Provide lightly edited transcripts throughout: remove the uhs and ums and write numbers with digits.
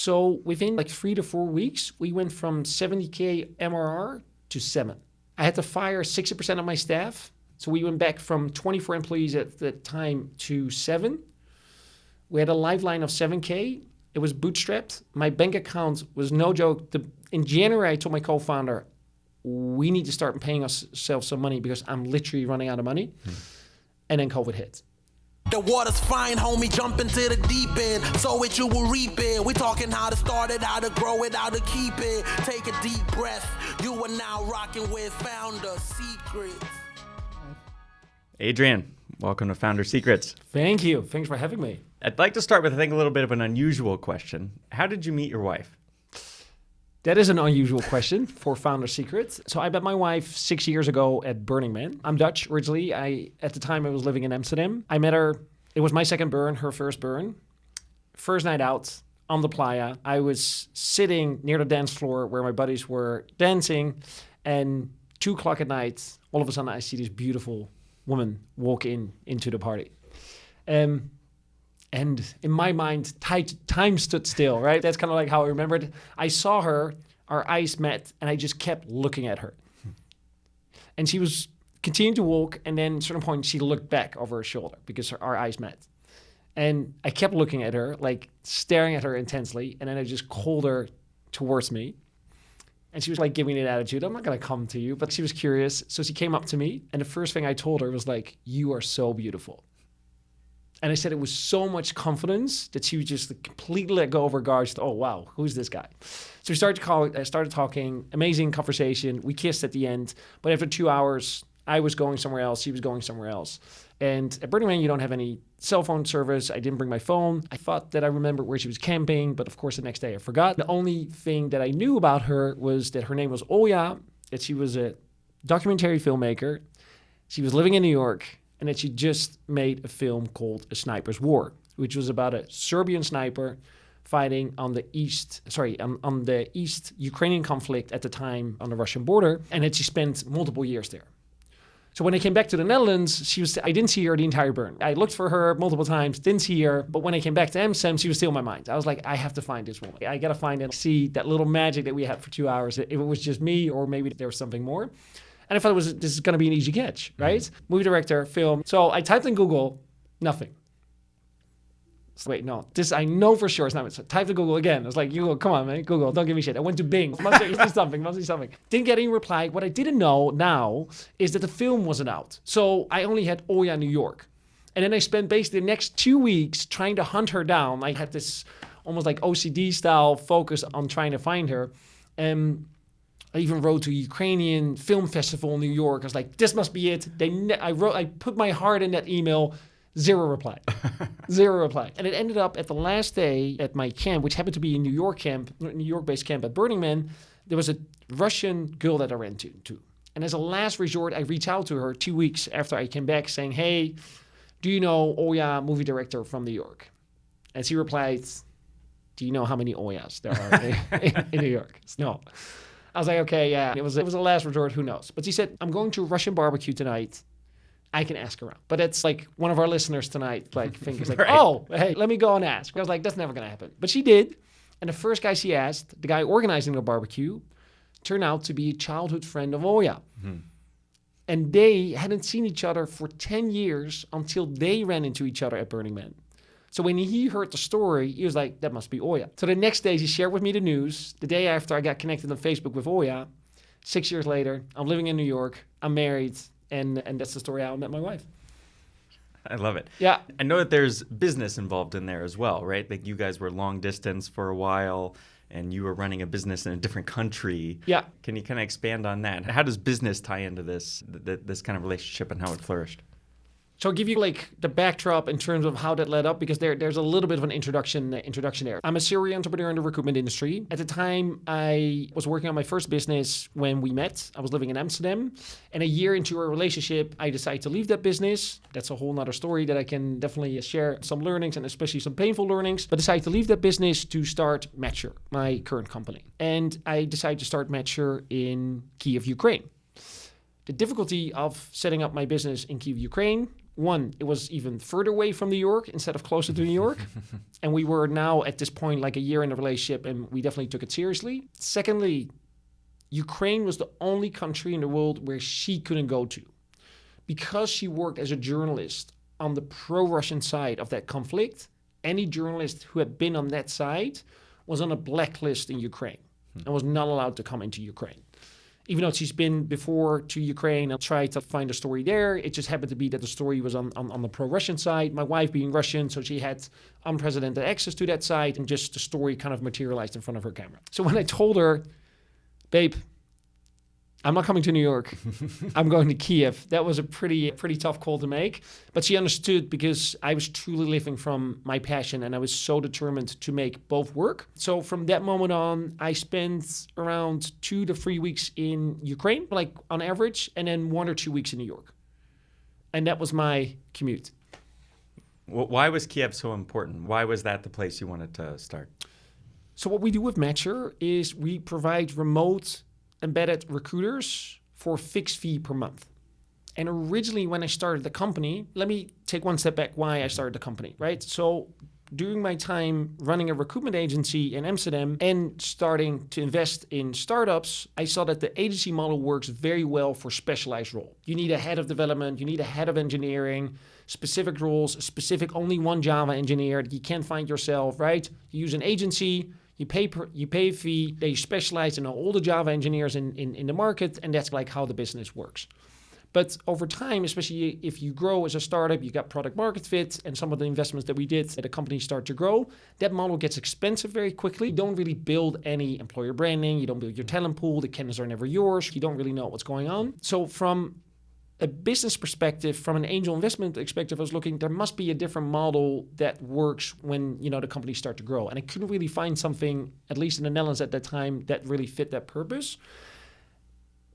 So within like 3 to 4 weeks, we went from 70K MRR to 7. I had to fire 60% of my staff. So we went back from 24 employees at the time to 7. We had a lifeline of 7K. It was bootstrapped. My bank account was no joke. In January, I told my co-founder, we need to start paying ourselves some money because I'm literally running out of money. And then COVID hit. The water's fine, homie, jump into the deep end. Sow it, you will reap it. We're talking how to start it, how to grow it, how to keep it. Take a deep breath. You are now rocking with Founder Secrets. Adriaan, welcome to Founder Secrets. Thank you. Thanks for having me. I'd like to start with, I think, a little bit of an unusual question. How did you meet your wife? That is an unusual question for Founder Secrets. So I met my wife 6 years ago at Burning Man. I'm Dutch originally. At the time I was living in Amsterdam. I met her. It was my second burn, her first burn. First night out on the playa. I was sitting near the dance floor where my buddies were dancing. And 2 o'clock at night, all of a sudden I see this beautiful woman walk into the party. And in my mind, time stood still, right? That's kind of like how I remembered. I saw her, our eyes met, and I just kept looking at her. And she was continuing to walk, and then at a certain point, she looked back over her shoulder because our eyes met. And I kept looking at her, like staring at her intensely, and then I just called her towards me. And she was like giving me an attitude, I'm not gonna come to you, but she was curious. So she came up to me, and the first thing I told her was like, you are so beautiful. And I said it was so much confidence that she would just completely let go of her guard. She said, oh, wow, who's this guy? So we started talking, amazing conversation. We kissed at the end. But after 2 hours, I was going somewhere else. She was going somewhere else. And at Burning Man, you don't have any cell phone service. I didn't bring my phone. I thought that I remembered where she was camping. But of course, the next day I forgot. The only thing that I knew about her was that her name was Olja, that she was a documentary filmmaker. She was living in New York. And that she just made a film called A Sniper's War, which was about a Serbian sniper fighting on the east Ukrainian conflict at the time on the Russian border, and that she spent multiple years there. So when I came back to the Netherlands, I didn't see her the entire burn. I looked for her multiple times, didn't see her, but when I came back to Amsterdam, she was still in my mind. I was like, I have to find this woman. I got to find and see that little magic that we had for 2 hours, if it was just me or maybe there was something more. And I thought this is going to be an easy catch, right? Mm-hmm. Movie director, film. So I typed in Google, nothing. So wait, no, this I know for sure it's not. So I typed in Google again. I was like, Google, come on, man, Google, don't give me shit. I went to Bing. Must be something. Didn't get any reply. What I didn't know now is that the film wasn't out. So I only had Olja New York. And then I spent basically the next 2 weeks trying to hunt her down. I had this almost like OCD style focus on trying to find her. I even wrote to a Ukrainian film festival in New York. I was like, this must be it. I put my heart in that email, zero reply. Zero reply. And it ended up at the last day at my camp, which happened to be a New York-based camp at Burning Man. There was a Russian girl that I ran to. And as a last resort, I reached out to her 2 weeks after I came back saying, hey, do you know Olja, movie director from New York? And she replied, do you know how many Oljas there are in New York? No. I was like, okay, yeah, it was a last resort, who knows? But she said, I'm going to a Russian barbecue tonight. I can ask around. But it's like one of our listeners tonight, like, thinks like, right. Oh, hey, let me go and ask. I was like, that's never going to happen. But she did. And the first guy she asked, the guy organizing the barbecue, turned out to be a childhood friend of Olja. Mm-hmm. And they hadn't seen each other for 10 years until they ran into each other at Burning Man. So when he heard the story, he was like, that must be Olja. So the next day, he shared with me the news. The day after I got connected on Facebook with Olja, 6 years later, I'm living in New York, I'm married, and that's the story how I met my wife. I love it. Yeah. I know that there's business involved in there as well, right? Like you guys were long distance for a while, and you were running a business in a different country. Yeah. Can you kind of expand on that? How does business tie into this kind of relationship and how it flourished? So I'll give you like the backdrop in terms of how that led up, because there's a little bit of an introduction there. I'm a serial entrepreneur in the recruitment industry. At the time, I was working on my first business when we met. I was living in Amsterdam. And a year into our relationship, I decided to leave that business. That's a whole nother story that I can definitely share some learnings and especially some painful learnings. But decided to leave that business to start MatcHR, my current company. And I decided to start MatcHR in Kiev, Ukraine. The difficulty of setting up my business in Kiev, Ukraine One, it was even further away from New York instead of closer to New York. And we were now at this point like a year in a relationship, and we definitely took it seriously. Secondly, Ukraine was the only country in the world where she couldn't go to. Because she worked as a journalist on the pro-Russian side of that conflict, any journalist who had been on that side was on a blacklist in Ukraine and was not allowed to come into Ukraine. Even though she's been before to Ukraine and tried to find a story there, it just happened to be that the story was on the pro-Russian side. My wife being Russian, so she had unprecedented access to that side, and just the story kind of materialized in front of her camera. So when I told her, babe, I'm not coming to New York. I'm going to Kiev. That was a pretty tough call to make. But she understood because I was truly living from my passion and I was so determined to make both work. So from that moment on, I spent around 2 to 3 weeks in Ukraine, like on average, and then 1 or 2 weeks in New York. And that was my commute. Well, why was Kiev so important? Why was that the place you wanted to start? So what we do with MatcHR is we provide remote embedded recruiters for a fixed fee per month. And originally when I started the company, let me take one step back why I started the company, right? So during my time running a recruitment agency in Amsterdam and starting to invest in startups, I saw that the agency model works very well for specialized role. You need a head of development, you need a head of engineering, specific roles, specific only one Java engineer that you can't find yourself, right? You use an agency, you pay a fee, they specialize in all the Java engineers in the market, and that's like how the business works. But over time, especially if you grow as a startup, you got product market fit, and some of the investments that we did, the company start to grow, that model gets expensive very quickly. You don't really build any employer branding, you don't build your talent pool, the candidates are never yours, you don't really know what's going on. So from a business perspective, from an angel investment perspective, I was looking, there must be a different model that works when, the companies start to grow. And I couldn't really find something, at least in the Netherlands at that time, that really fit that purpose.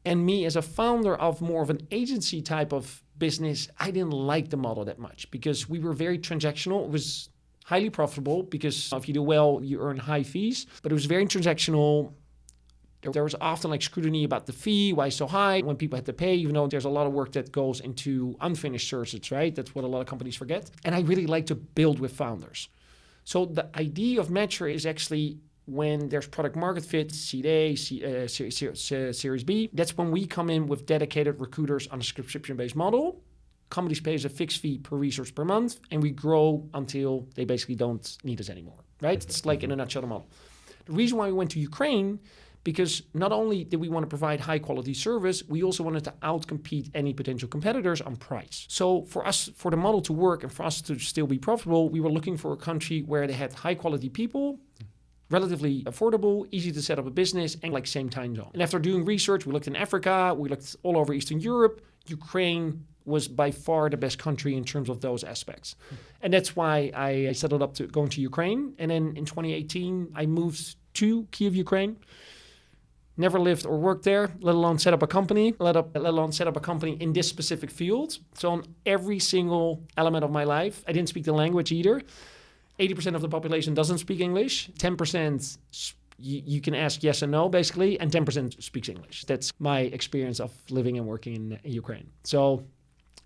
And me as a founder of more of an agency type of business, I didn't like the model that much because we were very transactional. It was highly profitable because if you do well, you earn high fees, but it was very transactional. There was often like scrutiny about the fee, why so high, when people had to pay, even though there's a lot of work that goes into unfinished services, right? That's what a lot of companies forget. And I really like to build with founders. So the idea of MatcHR is actually when there's product market fit, Seed A, Series B, that's when we come in with dedicated recruiters on a subscription-based model. Companies pay us a fixed fee per resource per month, and we grow until they basically don't need us anymore, right? It's like in a nutshell the model. The reason why we went to Ukraine, because not only did we want to provide high quality service, we also wanted to outcompete any potential competitors on price. So for us, for the model to work and for us to still be profitable, we were looking for a country where they had high quality people, relatively affordable, easy to set up a business, and like same time zone. And after doing research, we looked in Africa, we looked all over Eastern Europe. Ukraine was by far the best country in terms of those aspects. And that's why I settled up to going to Ukraine. And then in 2018, I moved to Kiev, Ukraine. Never lived or worked there, let alone set up a company, let alone set up a company in this specific field. So on every single element of my life, I didn't speak the language either. 80% of the population doesn't speak English. 10% you can ask yes and no, basically, and 10% speaks English. That's my experience of living and working in Ukraine. So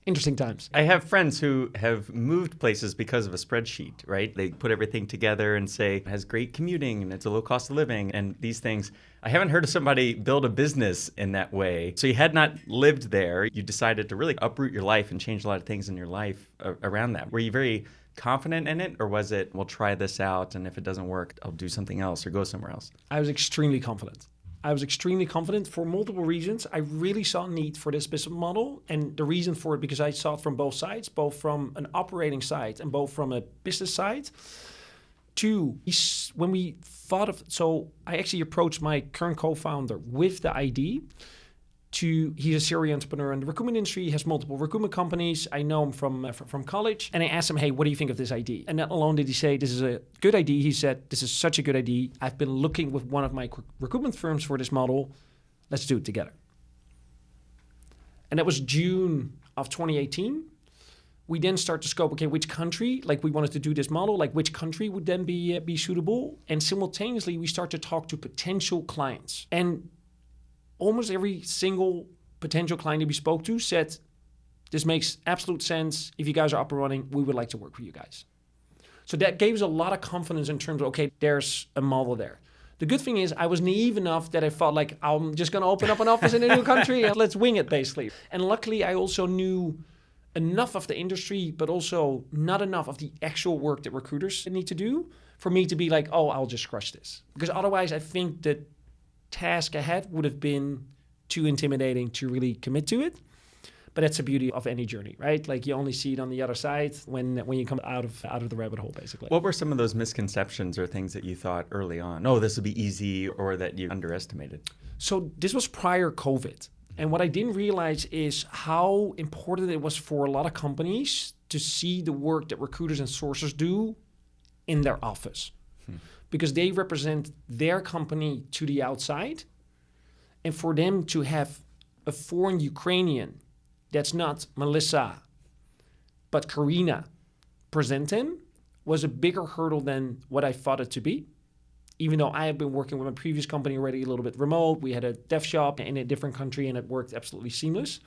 interesting times. I have friends who have moved places because of a spreadsheet, right? They put everything together and say it has great commuting and it's a low cost of living and these things. I haven't heard of somebody build a business in that way. So you had not lived there. You decided to really uproot your life and change a lot of things in your life around that. Were you very confident in it, or was it, we'll try this out and if it doesn't work, I'll do something else or go somewhere else? I was extremely confident. I was extremely confident for multiple reasons. I really saw a need for this business model. And the reason for it, because I saw it from both sides, both from an operating side and both from a business side. Two, when we thought of, so I actually approached my current co-founder with the idea he's a serial entrepreneur in the recruitment industry. He has multiple recruitment companies. I know him from college. And I asked him, hey, what do you think of this idea? And not alone did he say, this is a good idea. He said, this is such a good idea. I've been looking with one of my recruitment firms for this model. Let's do it together. And that was June of 2018. We then start to scope, okay, which country, like we wanted to do this model, like which country would then be suitable? And simultaneously, we start to talk to potential clients. And almost every single potential client that we spoke to said, This makes absolute sense. If you guys are up and running, we would like to work with you guys. So that gave us a lot of confidence in terms of, okay, there's a model there. The good thing is I was naive enough that I felt like I'm just going to open up an office in a new country and let's wing it, basically. And luckily, I also knew enough of the industry, but also not enough of the actual work that recruiters need to do for me to be like, oh, I'll just crush this. Because otherwise, I think the task ahead would have been too intimidating to really commit to it. But that's the beauty of any journey, right? Like you only see it on the other side when you come out of the rabbit hole, basically. What were some of those misconceptions or things that you thought early on, oh, this will be easy, or that you underestimated? So this was prior COVID. And what I didn't realize is how important it was for a lot of companies to see the work that recruiters and sourcers do in their office. Because they represent their company to the outside. And for them to have a foreign Ukrainian that's not Melissa, but Karina present him was a bigger hurdle than what I thought it to be. Even though I had been working with my previous company already a little bit remote, we had a dev shop in a different country and it worked absolutely seamless,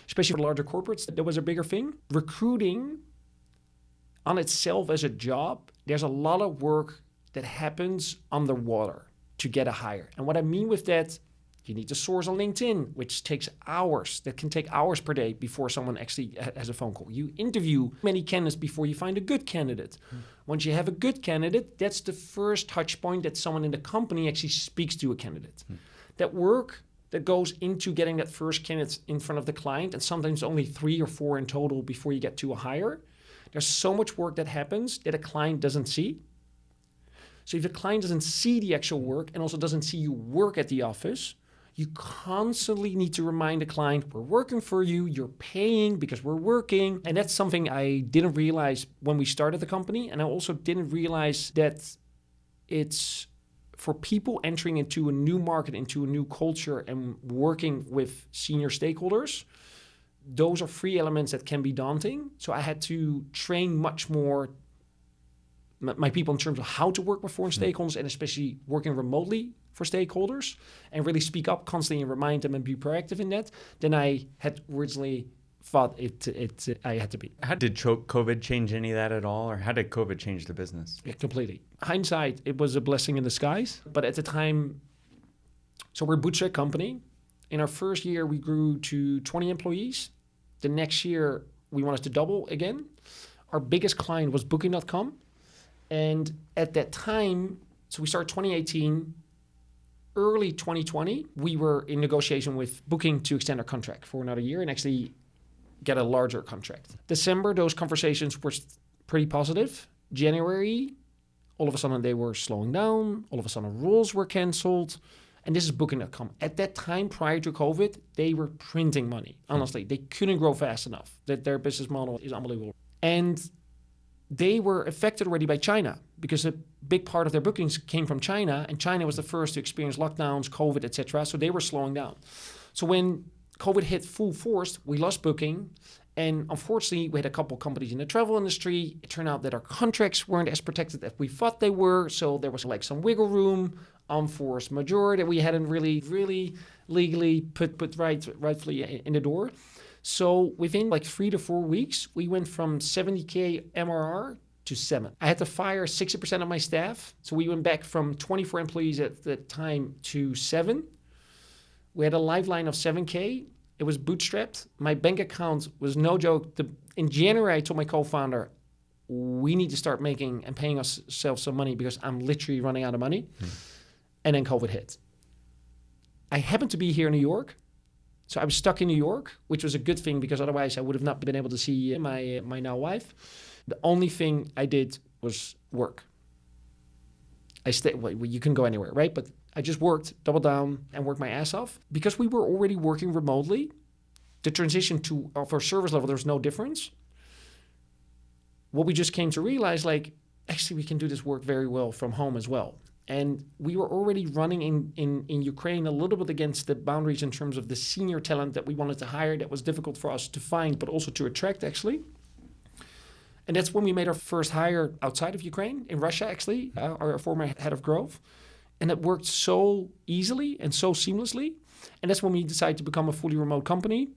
especially for larger corporates. That was a bigger thing. Recruiting on itself as a job, there's a lot of work that happens underwater to get a hire. And what I mean with that, you need to source on LinkedIn, which takes hours. That can take hours per day before someone actually has a phone call. You interview many candidates before you find a good candidate. Once you have a good candidate, that's the first touch point that someone in the company actually speaks to a candidate. That work that goes into getting that first candidate in front of the client, and sometimes only 3 or 4 in total before you get to a hire. There's so much work that happens that a client doesn't see. So if the client doesn't see the actual work and also doesn't see you work at the office, you constantly need to remind the client, we're working for you, you're paying because we're working. And that's something I didn't realize when we started the company. And I also didn't realize that it's for people entering into a new market, into a new culture and working with senior stakeholders. Those are 3 elements that can be daunting. So I had to train much more my people in terms of how to work with foreign stakeholders and especially working remotely for stakeholders and really speak up constantly and remind them and be proactive in that than I had originally thought I had to be. How did COVID change any of that at all? Or how did COVID change the business? Yeah, completely. Hindsight, it was a blessing in disguise. But at the time, so we're a bootstrap company. In our first year, we grew to 20 employees. The next year, we wanted to double again. Our biggest client was Booking.com. And at that time, so we started 2018, early 2020, we were in negotiation with Booking to extend our contract for another year and actually get a larger contract. December, those conversations were pretty positive. January, all of a sudden they were slowing down. All of a sudden roles were canceled. And this is Booking.com. At that time, prior to COVID, they were printing money. Honestly, they couldn't grow fast enough. That their business model is unbelievable. And they were affected already by China because a big part of their bookings came from China, and China was the first to experience lockdowns, COVID, etc. So they were slowing down. So when COVID hit full force, we lost Booking, and unfortunately, we had a couple of companies in the travel industry. It turned out that our contracts weren't as protected as we thought they were, so there was like some wiggle room on force majeure that we hadn't really legally put rightfully in the door. So within like 3 to 4 weeks, we went from 70K MRR to 7. I had to fire 60% of my staff. So we went back from 24 employees at the time to 7. We had a lifeline of 7K. It was bootstrapped. My bank account was no joke. In January, I told my co-founder, we need to start making and paying ourselves some money because I'm literally running out of money. And then COVID hit. I happened to be here in New York. So I was stuck in New York, which was a good thing because otherwise I would have not been able to see my now wife. The only thing I did was work. I stayed. Well, you couldn't go anywhere, right? But I just worked, doubled down, and worked my ass off. Because we were already working remotely, the transition to our service level, there was no difference. What we just came to realize, like, actually we can do this work very well from home as well. And we were already running in Ukraine a little bit against the boundaries in terms of the senior talent that we wanted to hire that was difficult for us to find, but also to attract, actually. And that's when we made our first hire outside of Ukraine, in Russia, actually, our former head of growth. And it worked so easily and so seamlessly. And that's when we decided to become a fully remote company.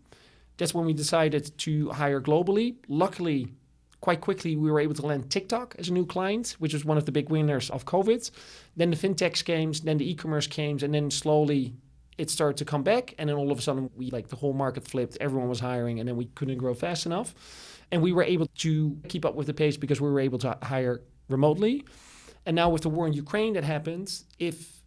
That's when we decided to hire globally. Luckily, quite quickly, we were able to land TikTok as a new client, which was one of the big winners of COVID. Then the fintechs came, then the e-commerce came, and then slowly it started to come back. And then all of a sudden, the whole market flipped. Everyone was hiring, and then we couldn't grow fast enough. And we were able to keep up with the pace because we were able to hire remotely. And now with the war in Ukraine that happened, if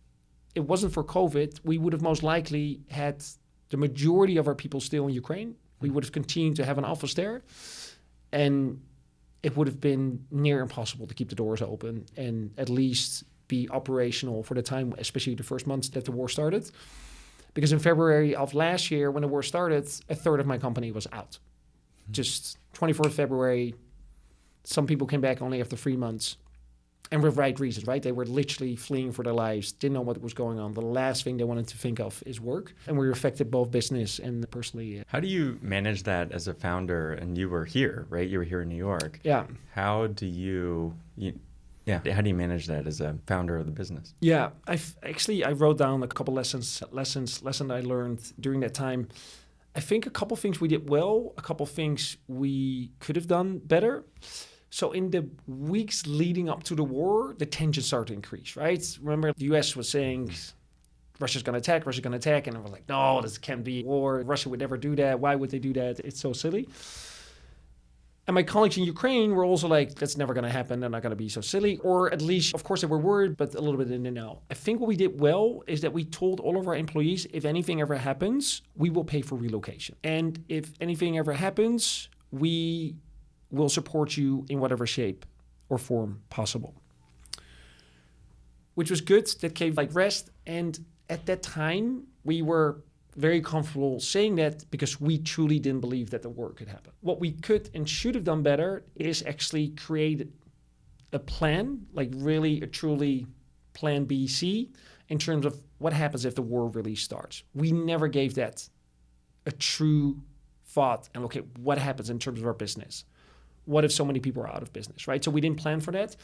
it wasn't for COVID, we would have most likely had the majority of our people still in Ukraine. We would have continued to have an office there. And it would have been near impossible to keep the doors open and at least be operational for the time, especially the first months that the war started. Because in February of last year, when the war started, a third of my company was out. Just 24th February, some people came back only after 3 months. And with right reasons, right? They were literally fleeing for their lives, didn't know what was going on. The last thing they wanted to think of is work. And we were affected both business and personally. How do you manage that as a founder? And you were here, right? You were here in New York. Yeah. How do you manage that as a founder of the business? Yeah, I wrote down a couple lessons I learned during that time. I think a couple things we did well, a couple things we could have done better. So in the weeks leading up to the war, the tension started to increase, right? Remember, the US was saying, Russia's going to attack. And we're like, no, this can't be war. Russia would never do that. Why would they do that? It's so silly. And my colleagues in Ukraine were also like, that's never going to happen. They're not going to be so silly. Or at least, of course, they were worried, but a little bit in the know. I think what we did well is that we told all of our employees, if anything ever happens, we will pay for relocation. And if anything ever happens, we will support you in whatever shape or form possible. Which was good. That gave rest. And at that time, we were very comfortable saying that because we truly didn't believe that the war could happen. What we could and should have done better is actually create a plan, really a truly plan B, C, in terms of what happens if the war really starts. We never gave that a true thought. And okay, what happens in terms of our business? What if so many people are out of business, right? So we didn't plan for that.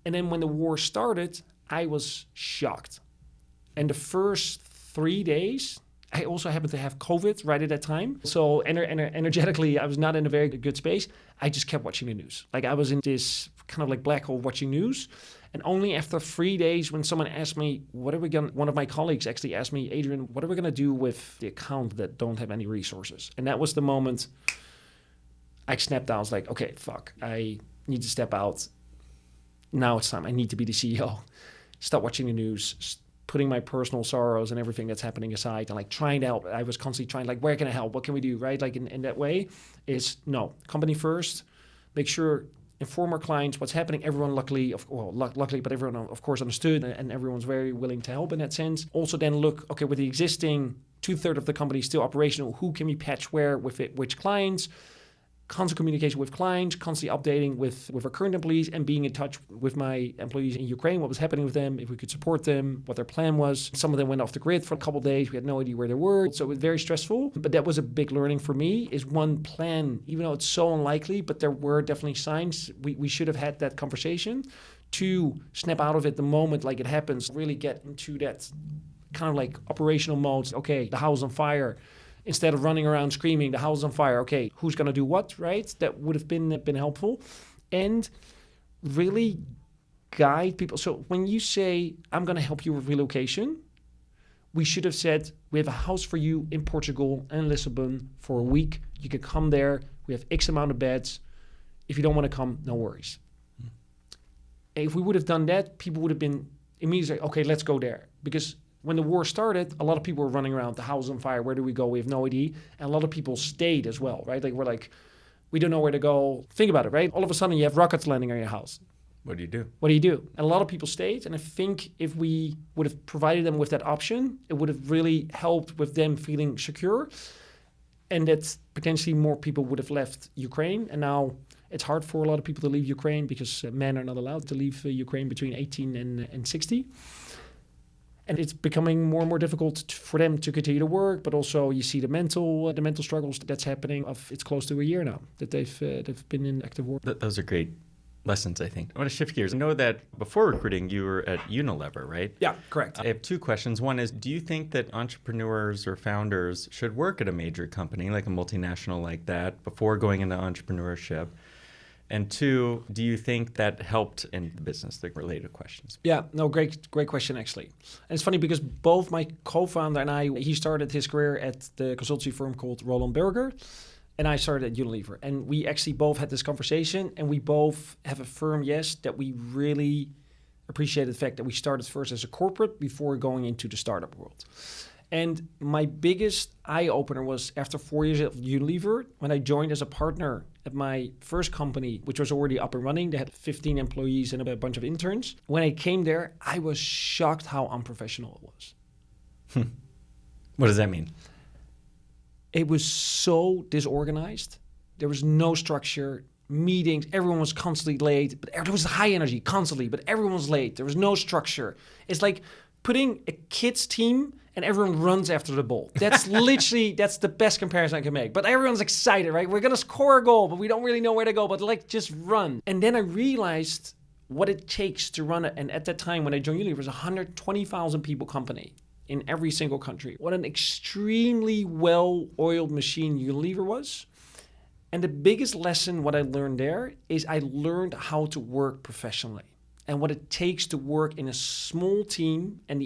And then when the war started, I was shocked. And the first 3 days, I also happened to have COVID right at that time. So energetically, I was not in a very good space. I just kept watching the news. I was in this kind of black hole watching news. And only after 3 days, when someone asked me, one of my colleagues actually asked me, Adriaan, what are we going to do with the account that don't have any resources? And that was the moment I snapped out. I was like, okay, fuck, I need to step out. Now it's time. I need to be the CEO. Stop watching the news, putting my personal sorrows and everything that's happening aside and trying to help. I was constantly trying, where can I help? What can we do, right? In that way is, no, company first. Make sure, inform our clients what's happening. Everyone luckily, but everyone, of course, understood and everyone's very willing to help in that sense. Also then look, okay, with the existing 2/3 of the company still operational, who can we patch where with it, which clients? Constant communication with clients, constantly updating with our current employees and being in touch with my employees in Ukraine, what was happening with them, if we could support them, what their plan was. Some of them went off the grid for a couple of days. We had no idea where they were. So it was very stressful. But that was a big learning for me is one, plan, even though it's so unlikely, but there were definitely signs we should have had that conversation. 2, snap out of it the moment it happens, really get into that kind of operational modes. Okay, the house on fire. Instead of running around screaming, the house is on fire, okay, who's going to do what, right? That would have been helpful. And really guide people. So when you say, I'm going to help you with relocation, we should have said, we have a house for you in Portugal and Lisbon for a week. You can come there. We have X amount of beds. If you don't want to come, no worries. If we would have done that, people would have been immediately, okay, let's go there. Because when the war started, a lot of people were running around, the house on fire, where do we go? We have no idea. And a lot of people stayed as well, right? We're we don't know where to go. Think about it, right? All of a sudden you have rockets landing on your house. What do you do? And a lot of people stayed. And I think if we would have provided them with that option, it would have really helped with them feeling secure. And that potentially more people would have left Ukraine. And now it's hard for a lot of people to leave Ukraine because men are not allowed to leave Ukraine between 18 and 60. And it's becoming more and more difficult for them to continue to work, but also you see the mental struggles that's happening. It's close to a year now that they've been in active war. Those are great lessons, I think. I want to shift gears. I know that before recruiting, you were at Unilever, right? Yeah, correct. I have two questions. One is, do you think that entrepreneurs or founders should work at a major company, like a multinational like that, before going into entrepreneurship? And two, do you think that helped in the business? The related questions. Yeah, no, great question, actually. And it's funny because both my co-founder and I, he started his career at the consultancy firm called Roland Berger, and I started at Unilever. And we actually both had this conversation, and we both have a firm yes that we really appreciate the fact that we started first as a corporate before going into the startup world. And my biggest eye-opener was after 4 years at Unilever, when I joined as a partner at my first company, which was already up and running. They had 15 employees and a bunch of interns. When I came there, I was shocked how unprofessional it was. What does that mean? It was so disorganized. There was no structure, meetings, everyone was constantly late, but there was high energy constantly, but everyone was late. There was no structure. It's like putting a kids team and everyone runs after the ball. That's literally, that's the best comparison I can make. But everyone's excited, right? We're gonna score a goal, but we don't really know where to go, but like just run. And then I realized what it takes to run it. And at that time when I joined Unilever, it was a 120,000 people company in every single country. What an extremely well-oiled machine Unilever was. And the biggest lesson what I learned there is I learned how to work professionally and what it takes to work in a small team and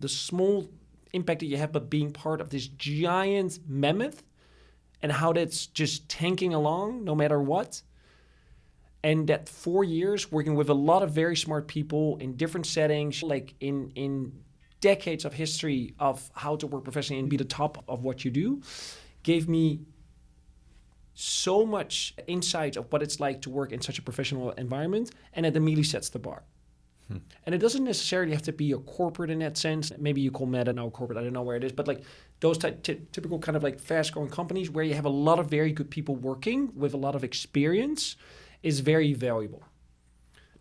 the small impact that you have, but being part of this giant mammoth and how that's just tanking along no matter what. And that 4 years working with a lot of very smart people in different settings, like in decades of history of how to work professionally and be the top of what you do, gave me so much insight of what it's like to work in such a professional environment, and it immediately sets the bar. And it doesn't necessarily have to be a corporate in that sense. Maybe you call Meta now corporate, I don't know where it is, but like those typical kind of like fast-growing companies where you have a lot of very good people working with a lot of experience is very valuable.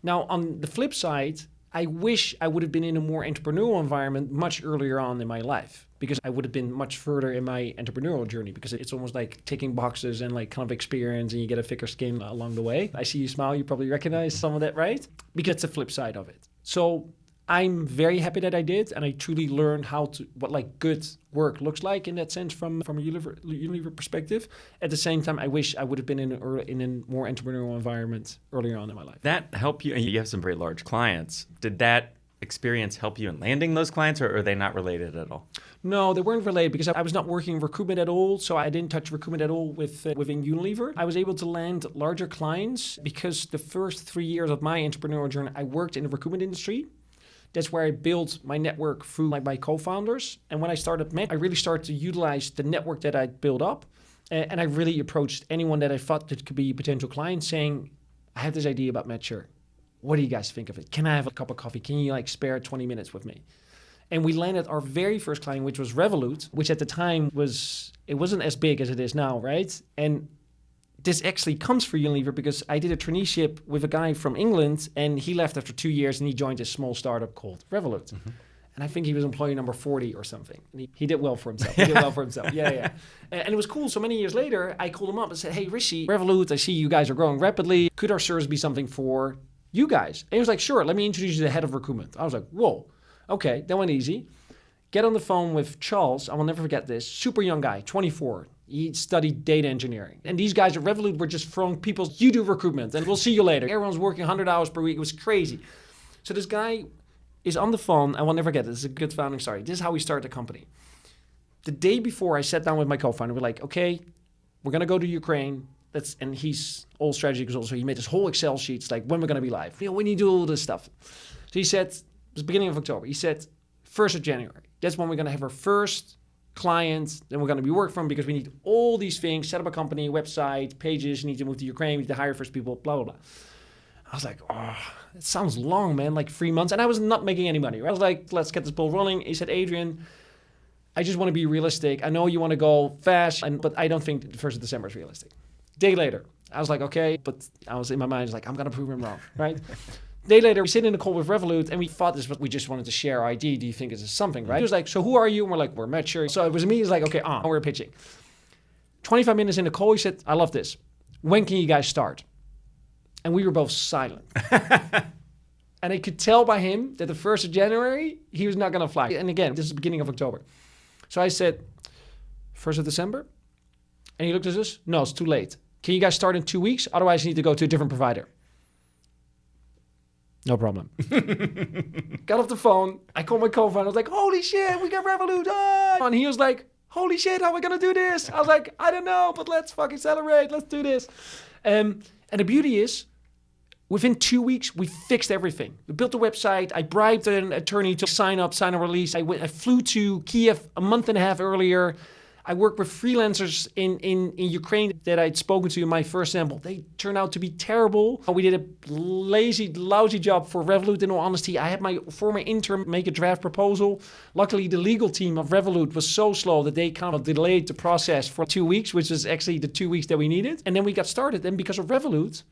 Now, on the flip side, I wish I would have been in a more entrepreneurial environment much earlier on in my life, because I would have been much further in my entrepreneurial journey, because it's almost like ticking boxes and like kind of experience and you get a thicker skin along the way. I see you smile, you probably recognize some of that, right? Because it's the flip side of it. So I'm very happy that I did, and I truly learned what like good work looks like in that sense from a Unilever perspective. At the same time, I wish I would have been in a more entrepreneurial environment earlier on in my life. That helped you, and you have some very large clients. Did that experience help you in landing those clients, or are they not related at all? No, they weren't related because I was not working recruitment at all, so I didn't touch recruitment at all within Unilever. I was able to land larger clients because the first 3 years of my entrepreneurial journey, I worked in the recruitment industry. That's where I built my network through my co-founders. And when I started MatcHR, I really started to utilize the network that I built up. And I really approached anyone that I thought that could be a potential client saying, I have this idea about MatcHR. What do you guys think of it? Can I have a cup of coffee? Can you like spare 20 minutes with me? And we landed our very first client, which was Revolut, which at the time wasn't as big as it is now, right? And this actually comes for Unilever because I did a traineeship with a guy from England, and he left after 2 years and he joined a small startup called Revolut. Mm-hmm. And I think he was employee number 40 or something. And he did well for himself. Yeah. And it was cool. So many years later, I called him up and said, hey, Rishi, Revolut, I see you guys are growing rapidly. Could our service be something for you guys? And he was like, sure, let me introduce you to the head of recruitment. I was like, whoa, okay, that went easy. Get on the phone with Charles. I will never forget this. Super young guy, 24. He studied data engineering. And these guys at Revolut were just throwing people, you do recruitment and we'll see you later. Everyone's working 100 hours per week. It was crazy. So this guy is on the phone. I will never forget this. This is a good founding story. This is how we started the company. The day before, I sat down with my co-founder. We're like, okay, we're going to go to Ukraine. And he's all strategy consultant. So he made this whole Excel sheet. It's like, when we're going to be live. We need to do all this stuff. So he said, it was the beginning of October. He said, 1st of January. That's when we're going to have our first clients. Then we're going to be working from, because we need all these things, set up a company, website, pages. You need to move to Ukraine. We need to hire first people, blah, blah, blah. I was like, oh, it sounds long, man, like 3 months. And I was not making any money. Right? I was like, let's get this ball rolling. He said, Adriaan, I just want to be realistic. I know you want to go fast, but I don't think the 1st of December is realistic. Day later, I was like, okay, but I was in my mind, I was like, I'm going to prove him wrong, right? Day later, we sit in a call with Revolut, and we thought this was, we just wanted to share our idea. Do you think this is something, right? He was like, so who are you? And we're like, we're MatcHR. So it was me, it's like, okay, we're pitching. 25 minutes in the call, he said, I love this. When can you guys start? And we were both silent. And I could tell by him that the 1st of January, he was not going to fly. And again, this is the beginning of October. So I said, 1st of December? And he looked at us, no, it's too late. Can you guys start in 2 weeks? Otherwise, you need to go to a different provider. No problem. Got off the phone. I called my co-founder. I was like, holy shit, we got Revolut. Ah! And he was like, holy shit, how are we going to do this? I was like, I don't know, but let's fucking celebrate. Let's do this. And the beauty is, within 2 weeks, we fixed everything. We built the website. I bribed an attorney to sign a release. I flew to Kiev a month and a half earlier. I worked with freelancers in Ukraine that I'd spoken to in my first sample. They turned out to be terrible. We did a lousy job for Revolut, in all honesty. I had my former intern make a draft proposal. Luckily, the legal team of Revolut was so slow that they kind of delayed the process for 2 weeks, which was actually the 2 weeks that we needed. And then we got started. And because of Revolut,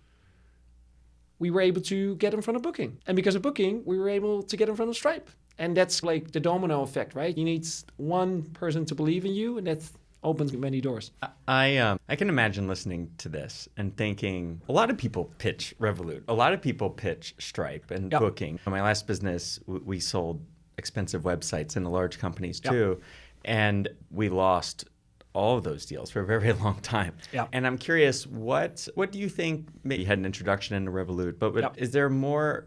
we were able to get in front of Booking. And because of Booking, we were able to get in front of Stripe. And that's like the domino effect, right? You need one person to believe in you, and that opens many doors. I can imagine listening to this and thinking, a lot of people pitch Revolut. A lot of people pitch Stripe and Booking. In my last business, we sold expensive websites into large companies too. And we lost all of those deals for a very, very long time. And I'm curious, what do you think? Maybe you had an introduction into Revolut, but is there more?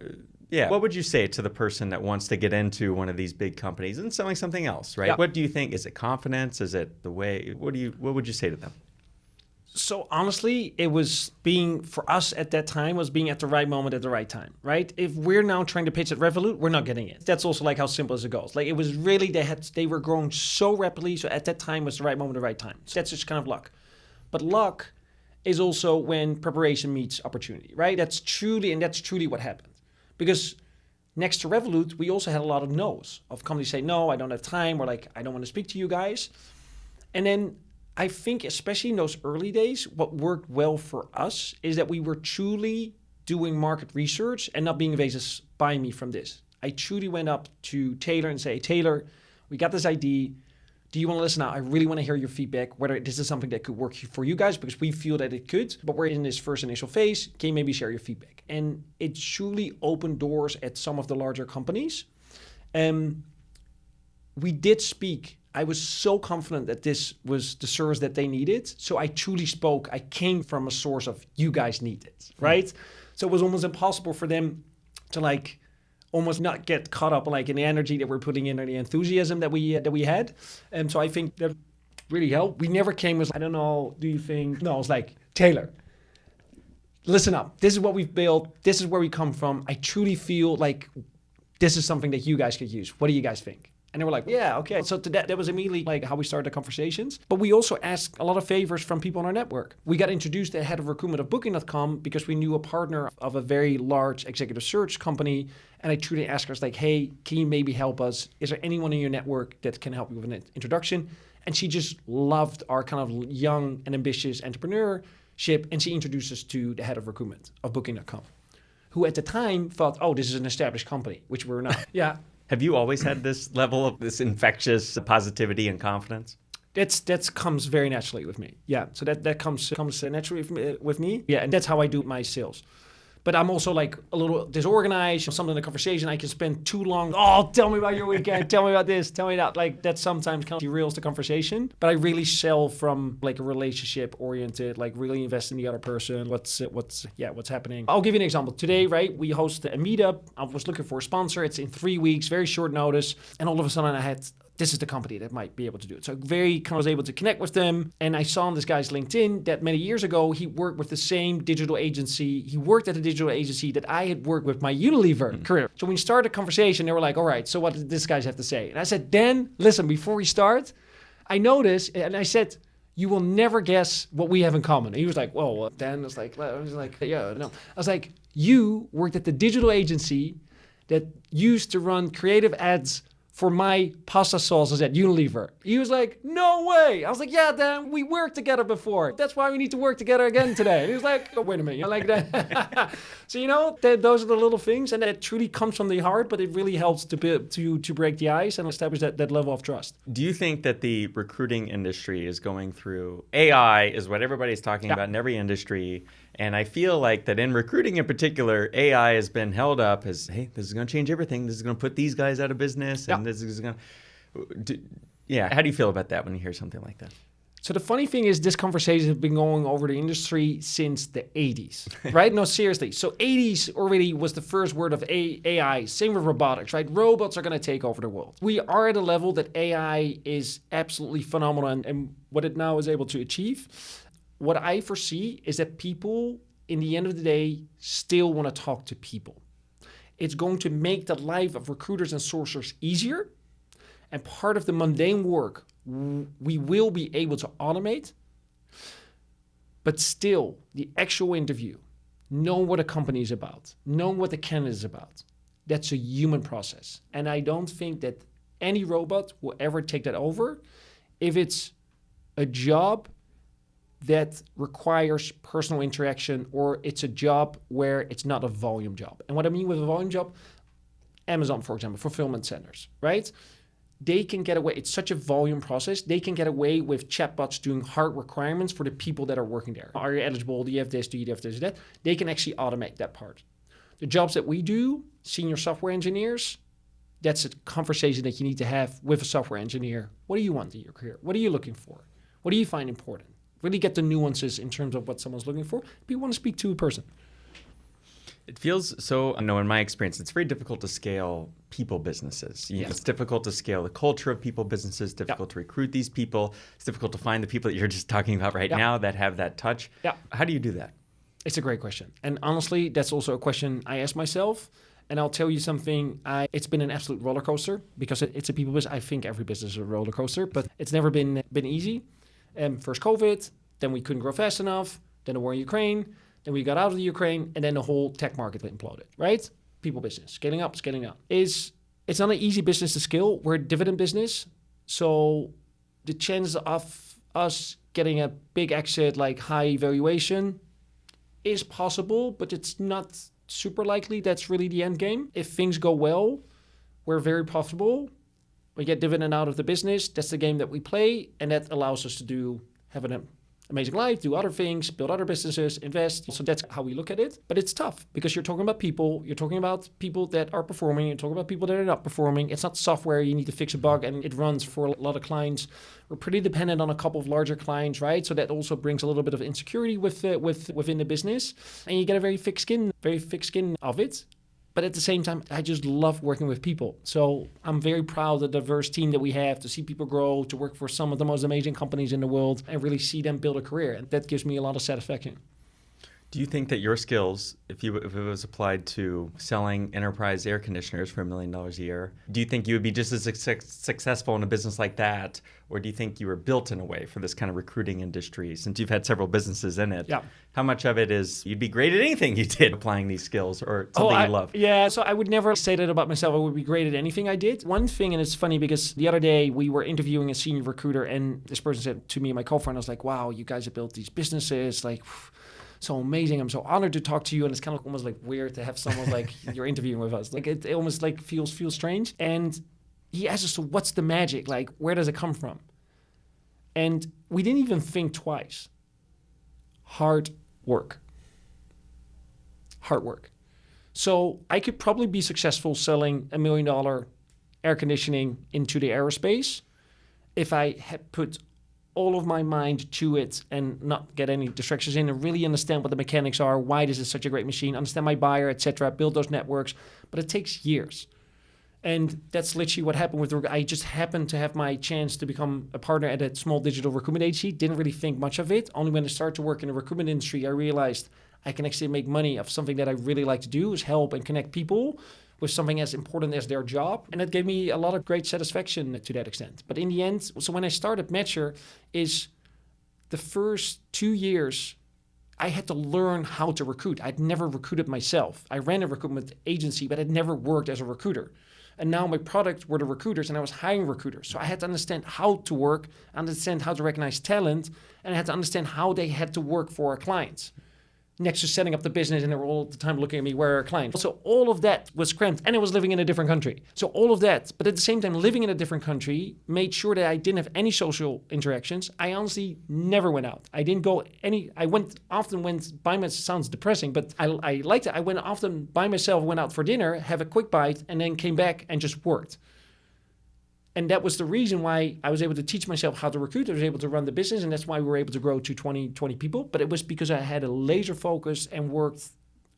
What would you say to the person that wants to get into one of these big companies and selling something else, right? What do you think? Is it confidence? Is it the way? What would you say to them? So honestly, it was for us at that time, was being at the right moment at the right time, right? If we're now trying to pitch at Revolut, we're not getting it. That's also like how simple as it goes. Like it was really, they were growing so rapidly. So at that time was the right moment, the right time. So that's just kind of luck. But luck is also when preparation meets opportunity, right? That's truly what happened. Because next to Revolut, we also had a lot of no's of companies saying, no, I don't have time, or like, I don't want to speak to you guys. And then I think, especially in those early days, what worked well for us is that we were truly doing market research and not being evasive, buy me from this. I truly went up to Taylor and say, Taylor, we got this idea. Do you want to listen out? I really want to hear your feedback, whether this is something that could work for you guys, because we feel that it could, but we're in this first initial phase. Can you maybe share your feedback? And it truly opened doors at some of the larger companies. We did speak. I was so confident that this was the service that they needed. So I truly spoke. I came from a source of you guys need it, right? So it was almost impossible for them to like almost not get caught up like in the energy that we're putting in or the enthusiasm that we had. And so I think that really helped. We never came as, I don't know, do you think? No, it's like, Taylor, listen up. This is what we've built. This is where we come from. I truly feel like this is something that you guys could use. What do you guys think? And they were like, yeah, okay. So to that was immediately like how we started the conversations. But we also asked a lot of favors from people on our network. We got introduced to the head of recruitment of Booking.com because we knew a partner of a very large executive search company. And I truly asked her, like, hey, can you maybe help us? Is there anyone in your network that can help you with an introduction? And she just loved our kind of young and ambitious entrepreneurship. And she introduced us to the head of recruitment of Booking.com, who at the time thought, oh, this is an established company, which we're not. Yeah. Have you always had this level of this infectious positivity and confidence? That comes very naturally with me. Yeah, so that comes naturally with me. Yeah, and that's how I do my sales. But I'm also like a little disorganized. Something in the conversation I can spend too long. Oh, tell me about your weekend. Tell me about this. Tell me that. Like that sometimes kind of derails the conversation. But I really sell from like a relationship oriented, like really invest in the other person. What's happening. I'll give you an example. Today, right, we host a meetup. I was looking for a sponsor. It's in 3 weeks, very short notice. And all of a sudden I had, this is the company that might be able to do it. So I was able to connect with them. And I saw on this guy's LinkedIn that many years ago, he worked with the same digital agency. He worked at a digital agency that I had worked with my Unilever career. So when we started a conversation, they were like, all right, so what did this guy have to say? And I said, Dan, listen, before we start, I noticed, and I said, you will never guess what we have in common. And he was like, well, Dan was like, yeah, no. I was like, you worked at the digital agency that used to run creative ads for my pasta sauces at Unilever. He was like, no way. I was like, yeah, Dan, we worked together before. That's why we need to work together again today. And he was like, oh, wait a minute. I like that. So, those are the little things. And that truly comes from the heart, but it really helps to break the ice and establish that level of trust. Do you think that the recruiting industry is going through, AI is what everybody's talking about in every industry, And I feel like that in recruiting in particular, AI has been held up as, hey, this is going to change everything. This is going to put these guys out of business. And this is going to... Yeah. How do you feel about that when you hear something like that? So the funny thing is this conversation has been going over the industry since the 80s, right? No, seriously. So 80s already was the first word of AI. Same with robotics, right? Robots are going to take over the world. We are at a level that AI is absolutely phenomenal and what it now is able to achieve. What I foresee is that people, in the end of the day, still want to talk to people. It's going to make the life of recruiters and sourcers easier. And part of the mundane work we will be able to automate, but still the actual interview, knowing what a company is about, knowing what the candidate is about, that's a human process. And I don't think that any robot will ever take that over if it's a job that requires personal interaction or it's a job where it's not a volume job. And what I mean with a volume job, Amazon, for example, fulfillment centers, right? They can get away, it's such a volume process, they can get away with chatbots doing hard requirements for the people that are working there. Are you eligible? Do you have this? Do you have this? That? They can actually automate that part. The jobs that we do, senior software engineers, that's a conversation that you need to have with a software engineer. What do you want in your career? What are you looking for? What do you find important? Really get the nuances in terms of what someone's looking for. But you want to speak to a person. It feels so, I know in my experience, it's very difficult to scale people businesses. It's difficult to scale the culture of people businesses, difficult to recruit these people. It's difficult to find the people that you're just talking about right now that have that touch. How do you do that? It's a great question. And honestly, that's also a question I ask myself. And I'll tell you something, it's been an absolute roller coaster because it's a people business. I think every business is a roller coaster, but it's never been easy. First COVID, then we couldn't grow fast enough, then the war in Ukraine, then we got out of the Ukraine, and then the whole tech market imploded, right? People business, scaling up. It's not an easy business to scale. We're a dividend business. So the chance of us getting a big exit, like high valuation, is possible, but it's not super likely that's really the end game. If things go well, we're very profitable. We get dividend out of the business. That's the game that we play, and that allows us to have an amazing life, do other things, build other businesses, invest. So that's how we look at it. But it's tough because you're talking about people. You're talking about people that are performing. You're talking about people that are not performing. It's not software. You need to fix a bug and it runs for a lot of clients. We're pretty dependent on a couple of larger clients, right? So that also brings a little bit of insecurity within the business. And you get a very thick skin of it. But at the same time, I just love working with people. So I'm very proud of the diverse team that we have, to see people grow, to work for some of the most amazing companies in the world and really see them build a career. And that gives me a lot of satisfaction. Do you think that your skills, if it was applied to selling enterprise air conditioners for $1 million a year, do you think you would be just as successful in a business like that? Or do you think you were built in a way for this kind of recruiting industry, since you've had several businesses in it? Yeah. How much of it is you'd be great at anything you did applying these skills or something you love? Yeah, so I would never say that about myself. I would be great at anything I did. One thing, and it's funny because the other day we were interviewing a senior recruiter and this person said to me and my co-founder, I was like, wow, you guys have built these businesses, like... so amazing. I'm so honored to talk to you. And it's kind of almost like weird to have someone like you're interviewing with us. Like it almost like feels strange. And he asked us, so what's the magic? Like, where does it come from? And we didn't even think twice. Hard work. So I could probably be successful selling $1 million air conditioning into the aerospace if I had put all of my mind to it and not get any distractions in and really understand what the mechanics are, why this is such a great machine, understand my buyer, etc., build those networks. But it takes years. And that's literally what happened with I just happened to have my chance to become a partner at a small digital recruitment agency. Didn't really think much of it. Only when I started to work in the recruitment industry, I realized I can actually make money of something that I really like to do, is help and connect people with something as important as their job. And that gave me a lot of great satisfaction to that extent. But in the end, so when I started MatcHR, is the first 2 years, I had to learn how to recruit. I'd never recruited myself. I ran a recruitment agency, but I'd never worked as a recruiter. And now my product were the recruiters and I was hiring recruiters. So I had to understand how to work, understand how to recognize talent, and I had to understand how they had to work for our clients. next to setting up the business, and they were all the time looking at me, where are our clients? So all of that was cramped, and I was living in a different country. So all of that, but at the same time, living in a different country made sure that I didn't have any social interactions. I honestly never went out. I didn't go often went by myself. Sounds depressing, but I liked it. I went often by myself, went out for dinner, have a quick bite, and then came back and just worked. And that was the reason why I was able to teach myself how to recruit. I was able to run the business, and that's why we were able to grow to 20 people. But it was because I had a laser focus and worked,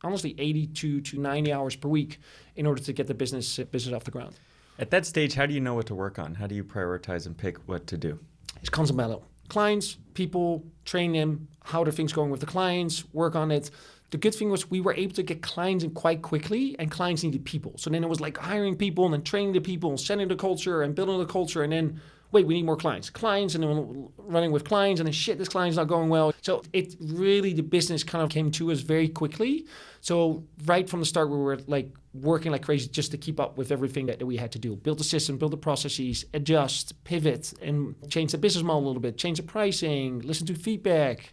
honestly, 82 to 90 hours per week in order to get the business off the ground. At that stage, how do you know what to work on? How do you prioritize and pick what to do? It's constant battle. Clients, people, train them, how are things going with the clients, work on it. The good thing was we were able to get clients in quite quickly, and clients needed people. So then it was like hiring people and then training the people and setting the culture and building the culture. And then, wait, we need more clients. And then running with clients, and then shit, this client's not going well. So it really, the business kind of came to us very quickly. So right from the start, we were like working like crazy just to keep up with everything that we had to do. Build the system, build the processes, adjust, pivot, and change the business model a little bit, change the pricing, listen to feedback.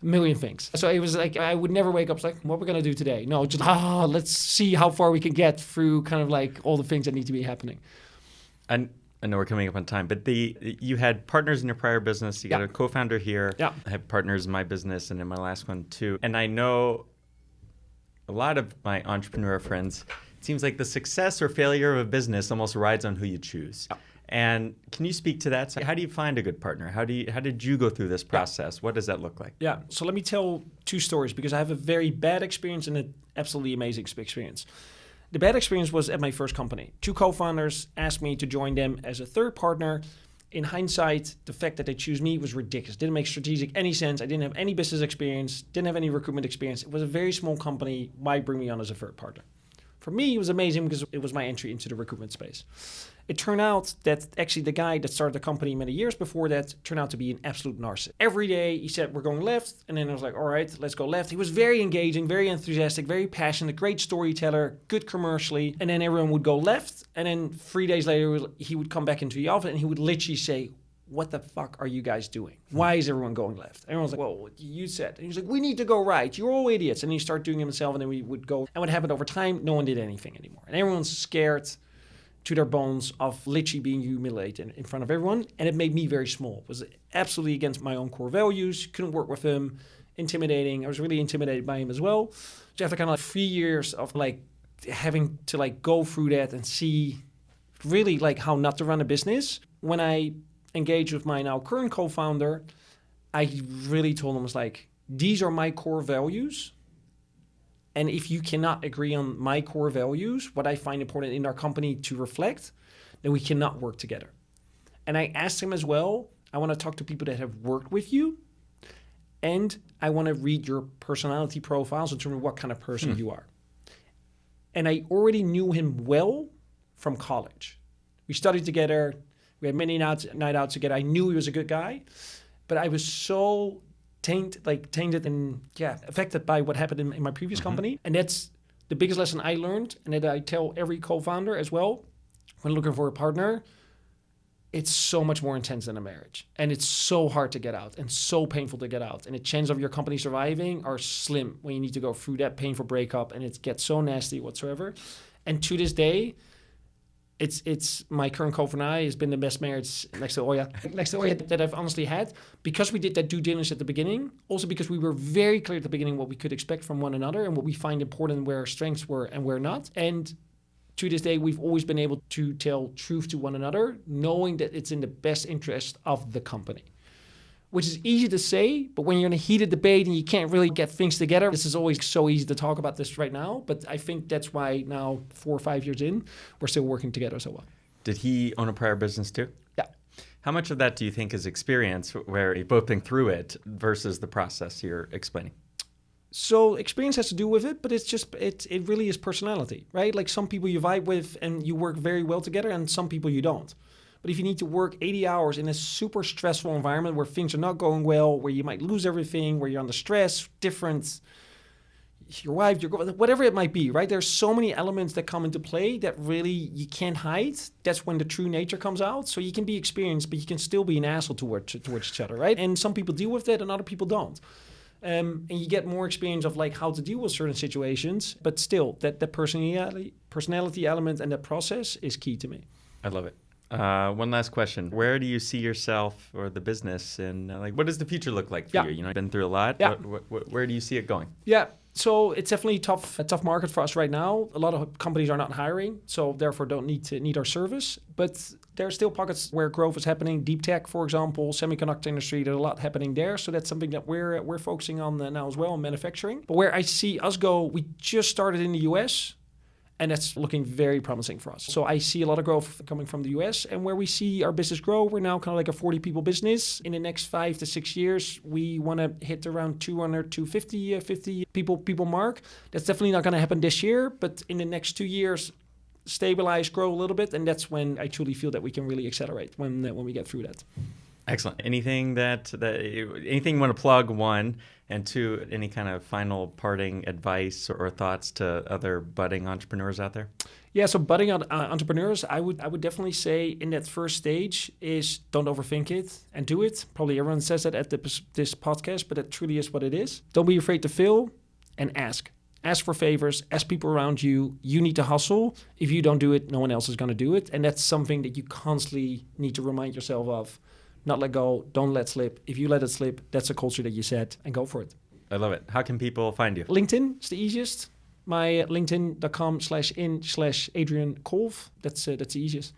A million things. So it was like, I would never wake up like, what we're going to do today? No, just, let's see how far we can get through kind of like all the things that need to be happening. And I know we're coming up on time, but you had partners in your prior business. You got a co-founder here. Yeah. I have partners in my business and in my last one too. And I know a lot of my entrepreneur friends, it seems like the success or failure of a business almost rides on who you choose. Yeah. And can you speak to that? So how do you find a good partner? How did you go through this process? Yeah. What does that look like? Yeah. So let me tell two stories, because I have a very bad experience and an absolutely amazing experience. The bad experience was at my first company. Two co-founders asked me to join them as a third partner. In hindsight, the fact that they choose me was ridiculous. Didn't make strategic any sense. I didn't have any business experience, didn't have any recruitment experience. It was a very small company. Why bring me on as a third partner? For me, it was amazing because it was my entry into the recruitment space. It turned out that actually the guy that started the company many years before that turned out to be an absolute narcissist. Every day he said, we're going left. And then I was like, all right, let's go left. He was very engaging, very enthusiastic, very passionate, great storyteller, good commercially. And then everyone would go left. And then 3 days later, he would come back into the office and he would literally say, what the fuck are you guys doing? Why is everyone going left? Everyone's like, well, you said. And he was like, we need to go right. You're all idiots. And he started doing it himself, and then we would go. And what happened over time, no one did anything anymore. And everyone's scared to their bones of literally being humiliated in front of everyone. And it made me very small. It was absolutely against my own core values. Couldn't work with him. Intimidating. I was really intimidated by him as well. So after kind of like 3 years of like having to like go through that and see really like how not to run a business, when I engaged with my now current co-founder, I really told him, I was like, these are my core values. And if you cannot agree on my core values, what I find important in our company to reflect, then we cannot work together. And I asked him as well, I want to talk to people that have worked with you, and I want to read your personality profiles in terms of what kind of person you are. And I already knew him well from college. We studied together. We had many night outs together. I knew he was a good guy, but I was so tainted and affected by what happened in my previous company. And that's the biggest lesson I learned, and that I tell every co-founder as well, when looking for a partner, it's so much more intense than a marriage. And it's so hard to get out and so painful to get out. And the chances of your company surviving are slim when you need to go through that painful breakup, and it gets so nasty whatsoever. And to this day, it's my current co-founder and I has been the best marriage next to Oya that I've honestly had, because we did that due diligence at the beginning. Also because we were very clear at the beginning what we could expect from one another and what we find important, where our strengths were and where not. And to this day, we've always been able to tell truth to one another, knowing that it's in the best interest of the company. Which is easy to say, but when you're in a heated debate and you can't really get things together, this is always so easy to talk about this right now. But I think that's why now, 4 or 5 years in, we're still working together so well. Did he own a prior business too? Yeah. How much of that do you think is experience, where you've both been through it, versus the process you're explaining? So experience has to do with it, but it's just, it really is personality, right? Like some people you vibe with and you work very well together, and some people you don't. But if you need to work 80 hours in a super stressful environment where things are not going well, where you might lose everything, where you're under stress, different, your wife, your girlfriend, whatever it might be, right? There's so many elements that come into play that really you can't hide. That's when the true nature comes out. So you can be experienced, but you can still be an asshole towards each other, right? And some people deal with that and other people don't. And you get more experience of like how to deal with certain situations. But still, that personality element and that process is key to me. I love it. One last question. Where do you see yourself or the business and like what does the future look like for you? You know, you've been through a lot. Yeah. Where do you see it going? Yeah. So it's definitely a tough market for us right now. A lot of companies are not hiring, so therefore don't need our service. But there are still pockets where growth is happening. Deep tech, for example, semiconductor industry, there's a lot happening there. So that's something that we're focusing on now as well, manufacturing. But where I see us go, we just started in the US. And that's looking very promising for us. So I see a lot of growth coming from the US. And where we see our business grow, we're now kind of like a 40 people business. In the next 5 to 6 years, we want to hit around 200 to 50 people mark. That's definitely not going to happen this year. But in the next 2 years, stabilize, grow a little bit. And that's when I truly feel that we can really accelerate when we get through that. Excellent. Anything anything you want to plug, one, and two, any kind of final parting advice or thoughts to other budding entrepreneurs out there? Yeah, so budding entrepreneurs, I would definitely say in that first stage is don't overthink it and do it. Probably everyone says that at this podcast, but it truly is what it is. Don't be afraid to fail and ask. Ask for favors, ask people around you. You need to hustle. If you don't do it, no one else is going to do it. And that's something that you constantly need to remind yourself of. Not let go, don't let slip. If you let it slip, that's a culture that you set, and go for it. I love it. How can people find you? LinkedIn is the easiest. My linkedin.com/in/Adriaan Kolff. That's the easiest.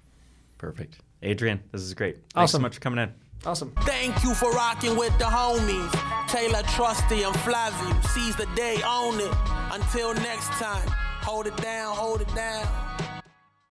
Perfect. Adriaan, this is great. Thanks Awesome. so much for coming in. Awesome. Thank you for rocking with the homies. Taylor, Trusty, and Flavio. Seize the day, own it. Until next time, hold it down, hold it down.